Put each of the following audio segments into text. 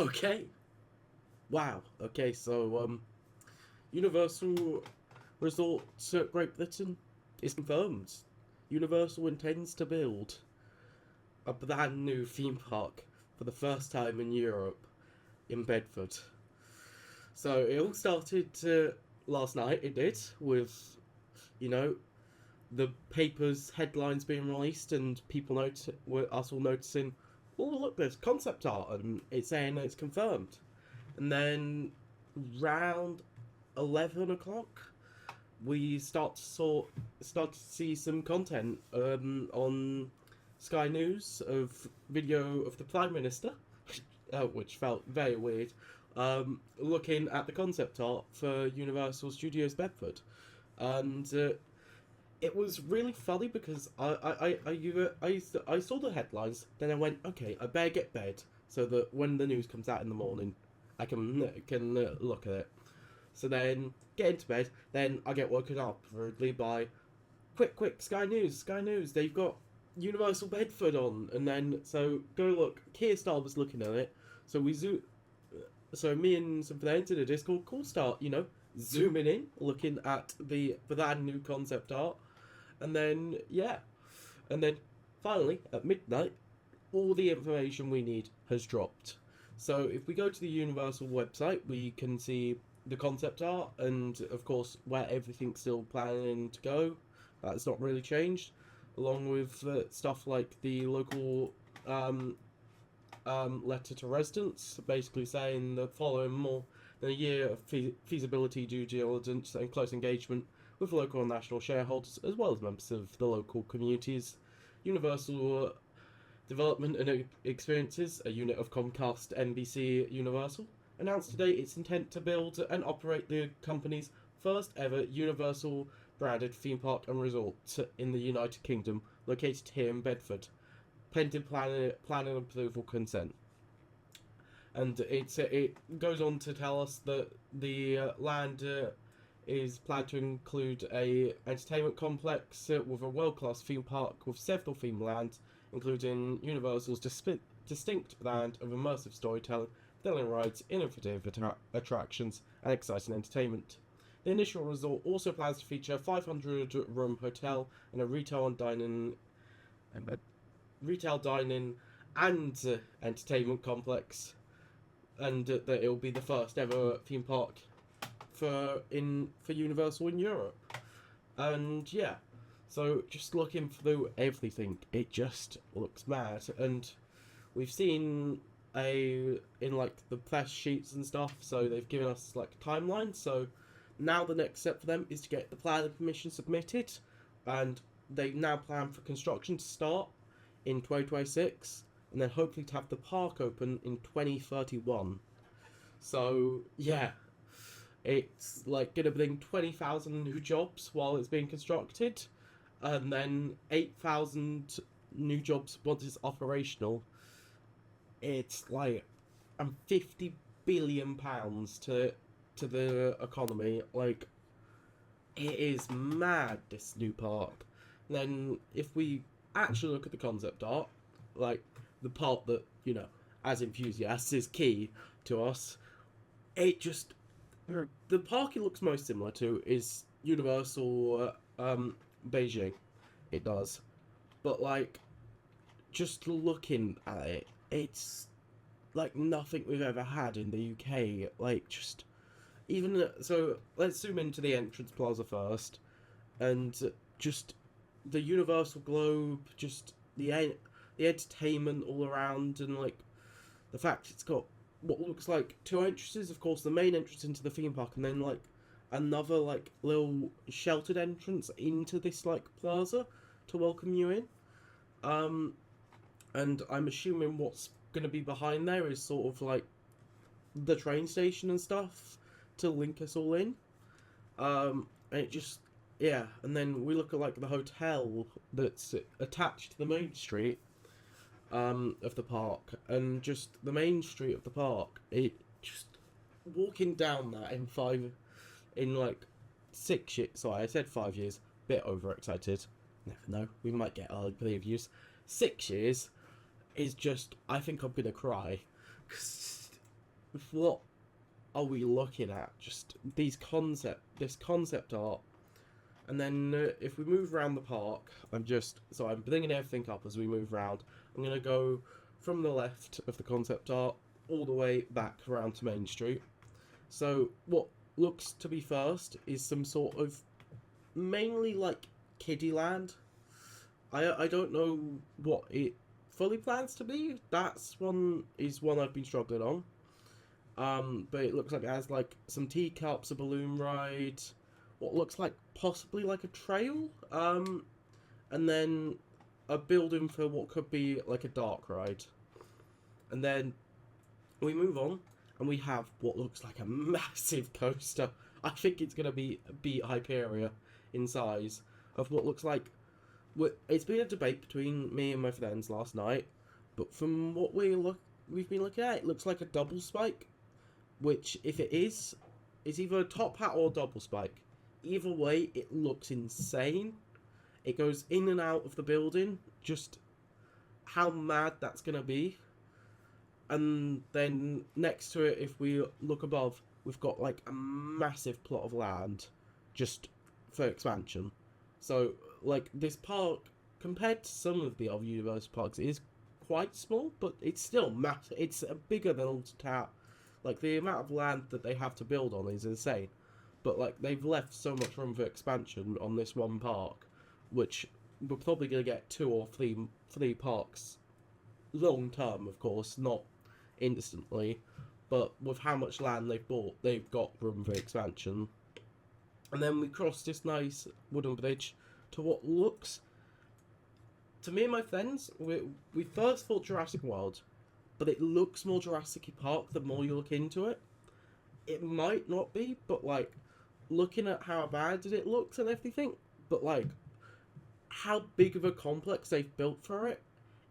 Okay. Wow. Okay, so Universal Resorts at Great Britain is confirmed. Universal intends to build a brand new theme park for the first time in Europe in Bedford. So it all started last night. It did with, you know, the papers headlines being released and us all noticing. Oh look, there's concept art and it's saying it's confirmed. And then round 11 o'clock, we start to see some content on Sky News of video of the Prime Minister, which felt very weird, looking at the concept art for Universal Studios Bedford, and it was really funny because I saw the headlines, then I went, okay, I better get bed so that when the news comes out in the morning, I can look at it. So then get into bed, then I get woken up rudely by quick, Sky News, they've got Universal Bedford on, and then so go look. Keir Starr was looking at it, so so me and some friends in a Discord call start, zooming in, looking at the brand new concept art, and then and then finally at midnight, all the information we need has dropped. So if we go to the Universal website, we can see the concept art and of course where everything's still planning to go. That's not really changed, along with stuff like the local letter to residents, basically saying that following more than a year of feasibility due diligence and close engagement with local and national shareholders, as well as members of the local communities, Universal Development and Experiences, a unit of Comcast NBC Universal, announced today its intent to build and operate the company's first ever Universal branded theme park and resort in the United Kingdom, located here in Bedford, pending planning approval consent. And it goes on to tell us that the land is planned to include a entertainment complex with a world-class theme park with several theme lands, including Universal's distinct brand of immersive storytelling, thrilling rides, innovative attractions, and exciting entertainment. The initial resort also plans to feature a 500-room hotel and a retail dining and entertainment complex, and that it will be the first ever theme park for Universal in Europe. And yeah, so just looking through everything, it just looks mad. And we've seen in like the press sheets and stuff, so they've given us like a timeline. So now the next step for them is to get the planning permission submitted, and they now plan for construction to start in 2026, and then hopefully to have the park open in 2031. So yeah, it's like gonna bring 20,000 new jobs while it's being constructed, and then 8,000 new jobs once it's operational. It's like £50 billion to the economy. Like, it is mad, this new park. And then if we actually look at the concept art, like the part that, as enthusiasts is key to us, it just, the park it looks most similar to is Universal Beijing. It does. But like, just looking at it, it's like nothing we've ever had in the UK. Like, just even so, let's zoom into the entrance plaza first, and just the Universal Globe, just the entertainment all around, and like the fact it's got what looks like two entrances. Of course, the main entrance into the theme park, and then like another like little sheltered entrance into this like plaza to welcome you in. And I'm assuming what's going to be behind there is sort of like the train station and stuff to link us all in. And it just, yeah. And then we look at like the hotel that's attached to the main street of the park, and just the main street of the park. It just walking down that in like 6 years. Sorry, I said 5 years. Bit overexcited. Never know. We might get our previews. 6 years is just, I think I'm gonna cry. 'Cause what are we looking at? Just this concept art. And then if we move around the park, I'm bringing everything up as we move around. I'm going to go from the left of the concept art all the way back around to Main Street. So what looks to be first is some sort of mainly like kiddie land. I don't know what it fully plans to be. That's one I've been struggling on. But it looks like it has like some teacups, a balloon ride, what looks like possibly like a trail, and then a building for what could be like a dark ride. And then we move on, and we have what looks like a massive coaster. I think it's gonna beat Hyperia in size of what looks like. It's been a debate between me and my friends last night, but from what we've been looking at, it looks like a double spike. Which, if it is either a top hat or a double spike. Either way, it looks insane. It goes in and out of the building. Just how mad that's gonna be. And then next to it, if we look above, we've got like a massive plot of land just for expansion. So, like, this park, compared to some of the other Universal parks, it is quite small, but it's still massive. It's bigger than Alton Towers. Like, the amount of land that they have to build on is insane. But, like, they've left so much room for expansion on this one park, which we're probably going to get 2 or 3 parks long term, of course, not instantly. But with how much land they've bought, they've got room for expansion. And then we cross this nice wooden bridge to what looks... To me and my friends, we first thought Jurassic World, but it looks more Jurassic Park the more you look into it. It might not be, but, like, looking at how bad it looks and everything, but, like, how big of a complex they've built for it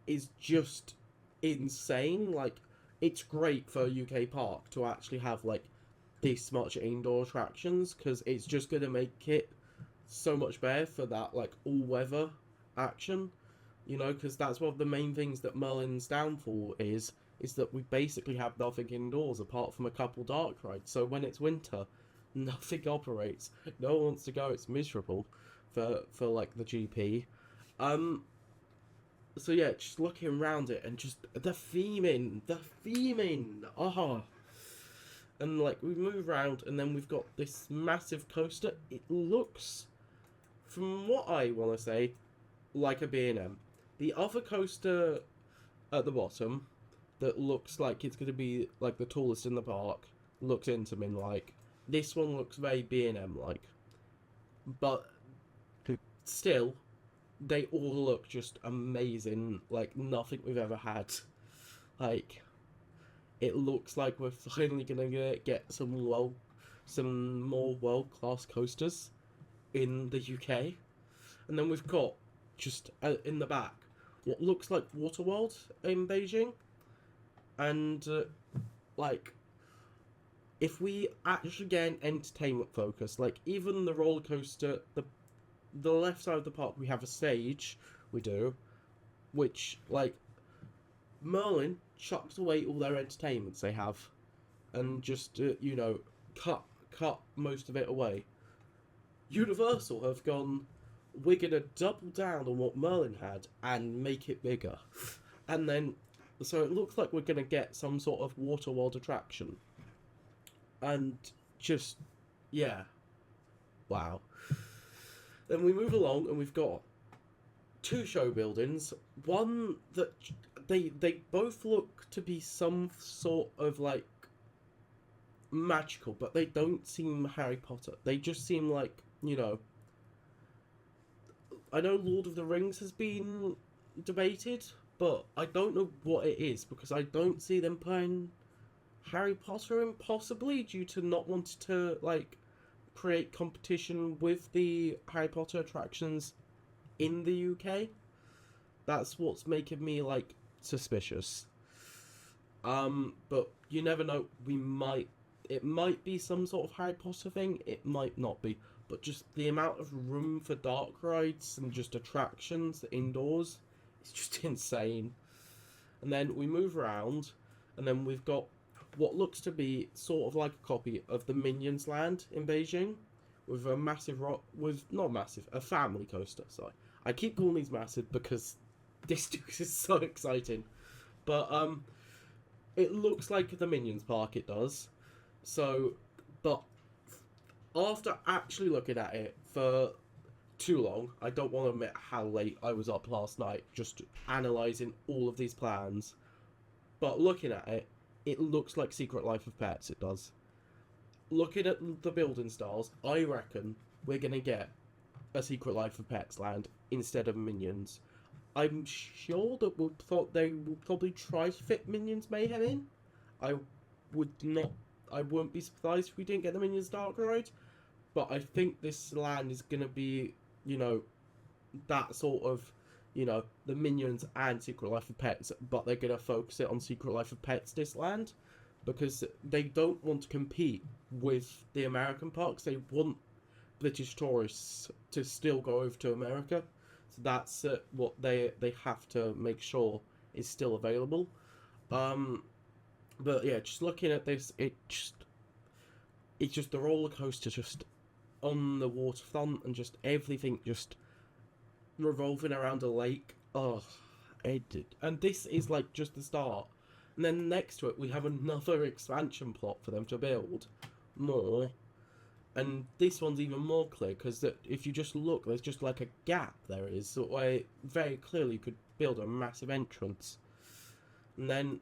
is just insane. Like, it's great for a UK park to actually have, like, this much indoor attractions, because it's just going to make it so much better for that, like, all-weather action. You know, because that's one of the main things that Merlin's downfall is that we basically have nothing indoors apart from a couple dark rides. So when it's winter, nothing operates. No one wants to go. It's miserable for like the GP. So yeah, just looking around it and just the theming. Oh. And like we move around and then we've got this massive coaster. It looks, from what I want to say, like a B&M. The other coaster at the bottom that looks like it's going to be like the tallest in the park looks Intamin like. This one looks very B&M like. But still, they all look just amazing, like nothing we've ever had. Like, it looks like we're finally going to get some more world-class coasters in the UK. And then we've got, just in the back, what looks like Waterworld in Beijing. And, like, if we actually get an entertainment focus, like, even the roller coaster, the left side of the park, we have a stage, we do, which, like, Merlin chucks away all their entertainments they have, and just, you know, cut most of it away. Universal have gone, we're going to double down on what Merlin had and make it bigger. And then, so it looks like we're going to get some sort of Waterworld attraction. And just, yeah. Wow. Then we move along and we've got 2 show buildings. One that, they both look to be some sort of, like, magical, but they don't seem Harry Potter. They just seem like, you know, I know Lord of the Rings has been debated, but I don't know what it is, because I don't see them playing Harry Potter in, possibly due to not wanting to, like, create competition with the Harry Potter attractions in the UK. That's what's making me, like, suspicious. But you never know, it might be some sort of Harry Potter thing, it might not be. But just the amount of room for dark rides and just attractions indoors is just insane. And then we move around, and then we've got what looks to be sort of like a copy of the Minions Land in Beijing, with a massive not massive, a family coaster. Sorry, I keep calling these massive because this is so exciting, but it looks like the Minions Park. It does. So, but after actually looking at it for too long, I don't want to admit how late I was up last night just analysing all of these plans. But looking at it, it looks like Secret Life of Pets, it does. Looking at the building styles, I reckon we're going to get a Secret Life of Pets land instead of Minions. I'm sure that they will probably try to fit Minions Mayhem in. I wouldn't be surprised if we didn't get the Minions Dark Ride. But I think this land is going to be, that sort of, the Minions and Secret Life of Pets, but they're going to focus it on Secret Life of Pets this land, because they don't want to compete with the American parks. They want British tourists to still go over to America. So that's what they have to make sure is still available. But yeah, just looking at this, it's just the roller coaster just on the waterfront and just everything just revolving around a lake. Oh, it did. And this is like just the start. And then next to it, we have another expansion plot for them to build more. And this one's even more clear because if you just look, there's just like a gap there is where very clearly you could build a massive entrance. And then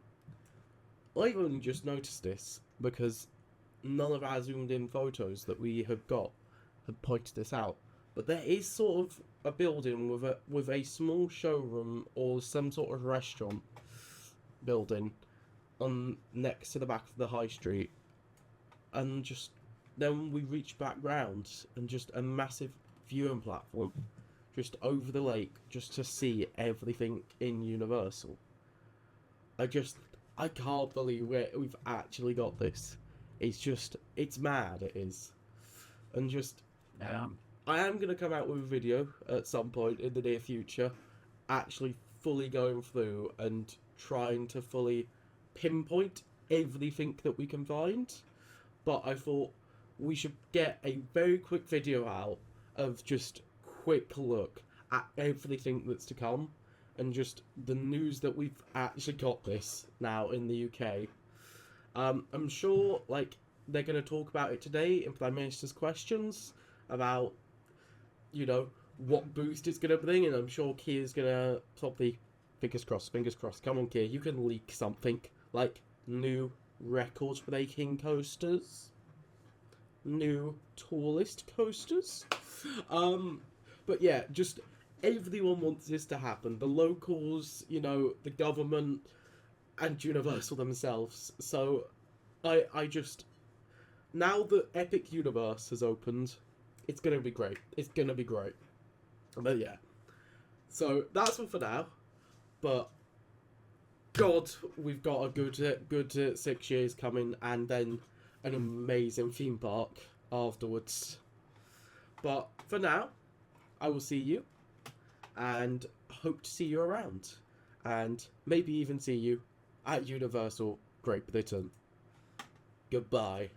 I've only just noticed this because none of our zoomed in photos that we have got have pointed this out. But there is sort of a building with a small showroom or some sort of restaurant building on next to the back of the high street, and just then we reach back round and just a massive viewing platform just over the lake just to see everything in Universal. I can't believe we've actually got this. It's mad, it is. And just I am going to come out with a video at some point in the near future, actually fully going through and trying to fully pinpoint everything that we can find. But I thought we should get a very quick video out of just quick look at everything that's to come and just the news that we've actually got this now in the UK. I'm sure they're going to talk about it today in Prime Minister's questions about what boost it's going to bring, and I'm sure Kia's going to probably, fingers crossed, come on Kia, you can leak something like new record breaking coasters, new tallest coasters, but yeah, just everyone wants this to happen, the locals, the government and Universal themselves. So I just, now that Epic Universe has opened, it's going to be great. But yeah. So that's all for now. But God, we've got a good 6 years coming, and then an amazing theme park afterwards. But for now, I will see you, and hope to see you around, and maybe even see you at Universal Great Britain. Goodbye.